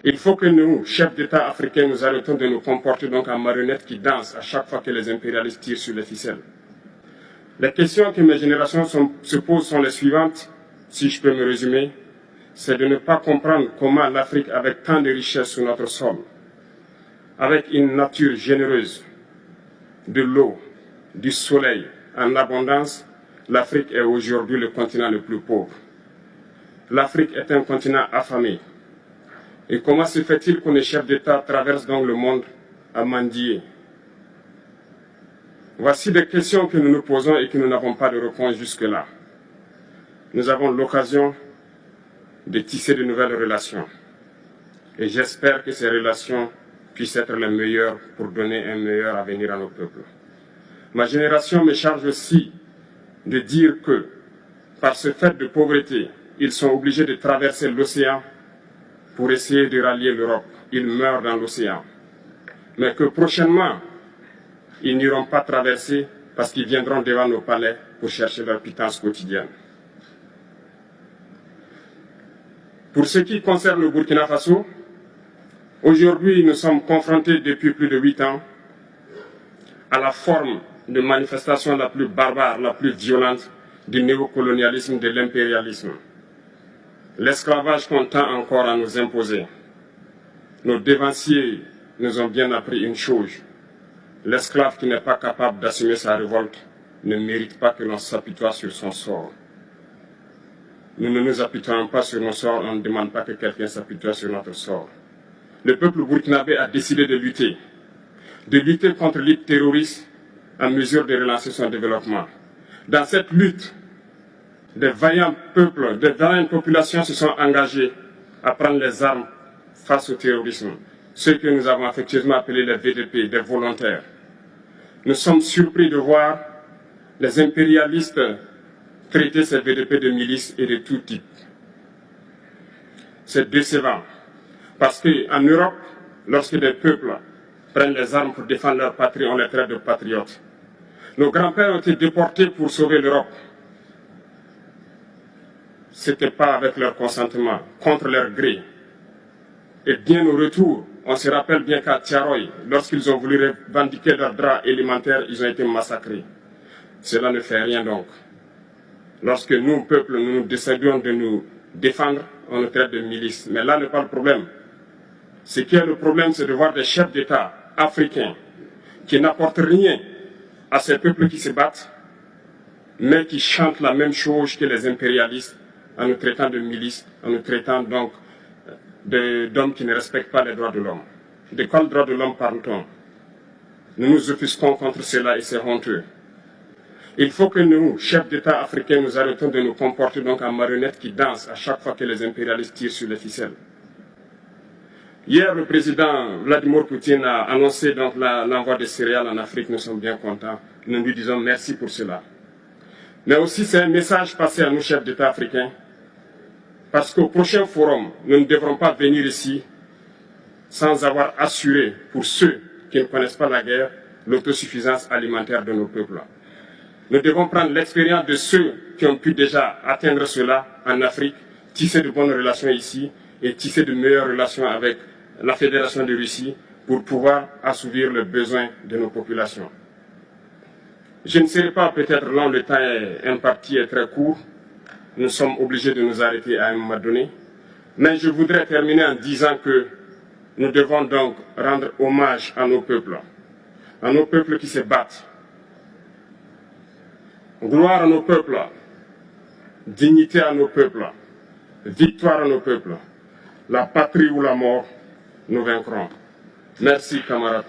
Il faut que nous, chefs d'État africains, nous arrêtons de nous comporter donc en marionnettes qui dansent à chaque fois que les impérialistes tirent sur les ficelles. Les questions que mes générations se posent sont les suivantes, si je peux me résumer. C'est de ne pas comprendre comment l'Afrique, avec tant de richesses sur notre sol, avec une nature généreuse, de l'eau, du soleil en abondance, l'Afrique est aujourd'hui le continent le plus pauvre. L'Afrique est un continent affamé. Et comment se fait-il que les chefs d'État traversent donc le monde à mendier? Voici des questions que nous nous posons et que nous n'avons pas de réponse jusque-là. Nous avons l'occasion de tisser de nouvelles relations. Et j'espère que ces relations puissent être les meilleures pour donner un meilleur avenir à nos peuples. Ma génération me charge aussi de dire que, par ce fait de pauvreté, ils sont obligés de traverser l'océan pour essayer de rallier l'Europe. Ils meurent dans l'océan. Mais que prochainement, ils n'iront pas traverser parce qu'ils viendront devant nos palais pour chercher leur pitance quotidienne. Pour ce qui concerne le Burkina Faso, aujourd'hui nous sommes confrontés depuis plus de 8 ans à la forme de manifestation la plus barbare, la plus violente du néocolonialisme, de l'impérialisme. L'esclavage qu'on tend encore à nous imposer. Nos dévanciers nous ont bien appris une chose. L'esclave qui n'est pas capable d'assumer sa révolte ne mérite pas que l'on s'apitoie sur son sort. Nous ne nous apitoyons pas sur nos sorts, on ne demande pas que quelqu'un s'apitoie sur notre sort. Le peuple burkinabé a décidé de lutter contre l'île terroriste en mesure de relancer son développement. Dans cette lutte, des vaillants peuples, des vaillantes populations se sont engagées à prendre les armes face au terrorisme, ceux que nous avons affectueusement appelés les VDP, des volontaires. Nous sommes surpris de voir les impérialistes traiter ces VDP de milices et de tout type. C'est décevant, parce qu'en Europe, lorsque des peuples prennent les armes pour défendre leur patrie, on les traite de patriotes. Nos grands-pères ont été déportés pour sauver l'Europe. Ce n'était pas avec leur consentement, contre leur gré. Et bien au retour, on se rappelle bien qu'à Tiaroy, lorsqu'ils ont voulu revendiquer leurs droits élémentaires, ils ont été massacrés. Cela ne fait rien donc. Lorsque nous, peuple, nous nous décidons de nous défendre, on nous traite de milices. Mais là n'est pas le problème. Ce qui est le problème, c'est de voir des chefs d'État africains qui n'apportent rien à ces peuples qui se battent, mais qui chantent la même chose que les impérialistes en nous traitant de milices, en nous traitant donc d'hommes qui ne respectent pas les droits de l'homme. De quels droits de l'homme parle-t-on? Nous nous offusquons contre cela et c'est honteux. Il faut que nous, chefs d'État africains, nous arrêtons de nous comporter donc en marionnettes qui dansent à chaque fois que les impérialistes tirent sur les ficelles. Hier, le président Vladimir Poutine a annoncé donc l'envoi de céréales en Afrique. Nous sommes bien contents. Nous lui disons merci pour cela. Mais aussi, c'est un message passé à nous, chefs d'État africains, parce qu'au prochain forum, nous ne devrons pas venir ici sans avoir assuré, pour ceux qui ne connaissent pas la guerre, l'autosuffisance alimentaire de nos peuples. Nous devons prendre l'expérience de ceux qui ont pu déjà atteindre cela en Afrique, tisser de bonnes relations ici et tisser de meilleures relations avec la Fédération de Russie pour pouvoir assouvir les besoins de nos populations. Je ne serai pas peut-être long, le temps imparti est très court. Nous sommes obligés de nous arrêter à un moment donné. Mais je voudrais terminer en disant que nous devons donc rendre hommage à nos peuples qui se battent. Gloire à nos peuples, dignité à nos peuples, victoire à nos peuples. La patrie ou la mort, nous vaincrons. Merci, camarades.